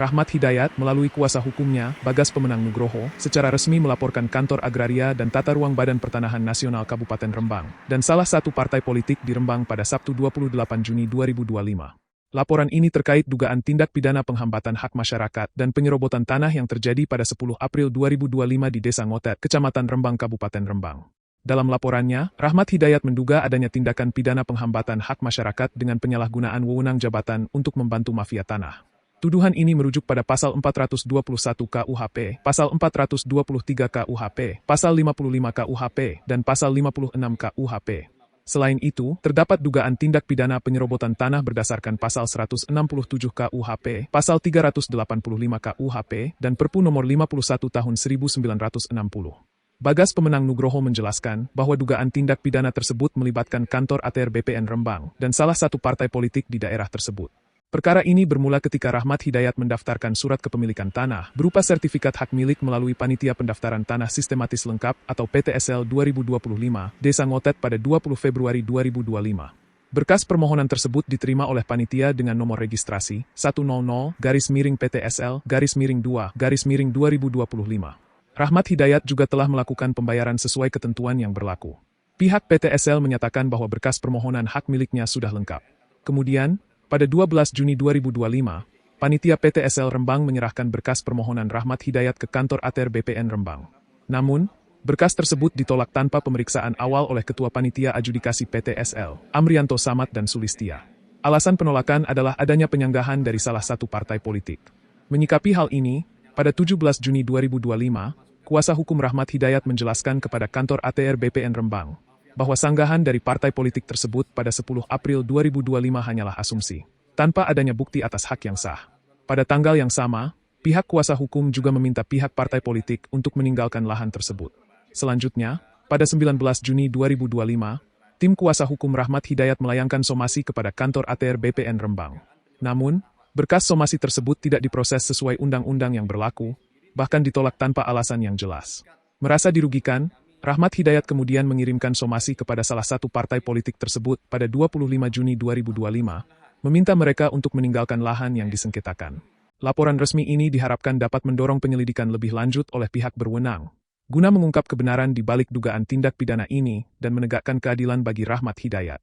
Rahmat Hidayat melalui kuasa hukumnya, Bagas Pemenang Nugroho, secara resmi melaporkan Kantor Agraria dan Tata Ruang Badan Pertanahan Nasional Kabupaten Rembang, dan salah satu partai politik di Rembang pada Sabtu 28 Juni 2025. Laporan ini terkait dugaan tindak pidana penghambatan hak masyarakat dan penyerobotan tanah yang terjadi pada 10 April 2025 di Desa Ngotet, Kecamatan Rembang, Kabupaten Rembang. Dalam laporannya, Rahmat Hidayat menduga adanya tindakan pidana penghambatan hak masyarakat dengan penyalahgunaan wewenang jabatan untuk membantu mafia tanah. Tuduhan ini merujuk pada Pasal 421 KUHP, Pasal 423 KUHP, Pasal 55 KUHP, dan Pasal 56 KUHP. Selain itu, terdapat dugaan tindak pidana penyerobotan tanah berdasarkan Pasal 167 KUHP, Pasal 385 KUHP, dan Perpu Nomor 51 Tahun 1960. Bagas Pemenang Nugroho menjelaskan bahwa dugaan tindak pidana tersebut melibatkan kantor ATR BPN Rembang dan salah satu partai politik di daerah tersebut. Perkara ini bermula ketika Rahmat Hidayat mendaftarkan surat kepemilikan tanah berupa sertifikat hak milik melalui Panitia Pendaftaran Tanah Sistematis Lengkap atau PTSL 2025, Desa Ngotet pada 20 Februari 2025. Berkas permohonan tersebut diterima oleh panitia dengan nomor registrasi 100-PTSL-2-2025. Rahmat Hidayat juga telah melakukan pembayaran sesuai ketentuan yang berlaku. Pihak PTSL menyatakan bahwa berkas permohonan hak miliknya sudah lengkap. Kemudian, pada 12 Juni 2025, panitia PTSL Rembang menyerahkan berkas permohonan Rahmat Hidayat ke kantor ATR BPN Rembang. Namun, berkas tersebut ditolak tanpa pemeriksaan awal oleh Ketua Panitia Adjudikasi PTSL, Amrianto Samad dan Sulistia. Alasan penolakan adalah adanya penyanggahan dari salah satu partai politik. Menyikapi hal ini, pada 17 Juni 2025, kuasa hukum Rahmat Hidayat menjelaskan kepada kantor ATR BPN Rembang bahwa sanggahan dari partai politik tersebut pada 10 April 2025 hanyalah asumsi, tanpa adanya bukti atas hak yang sah. Pada tanggal yang sama, pihak kuasa hukum juga meminta pihak partai politik untuk meninggalkan lahan tersebut. Selanjutnya, pada 19 Juni 2025, tim kuasa hukum Rahmat Hidayat melayangkan somasi kepada kantor ATR BPN Rembang. Namun, berkas somasi tersebut tidak diproses sesuai undang-undang yang berlaku, bahkan ditolak tanpa alasan yang jelas. Merasa dirugikan, Rahmat Hidayat kemudian mengirimkan somasi kepada salah satu partai politik tersebut pada 25 Juni 2025, meminta mereka untuk meninggalkan lahan yang disengketakan. Laporan resmi ini diharapkan dapat mendorong penyelidikan lebih lanjut oleh pihak berwenang, guna mengungkap kebenaran di balik dugaan tindak pidana ini dan menegakkan keadilan bagi Rahmat Hidayat.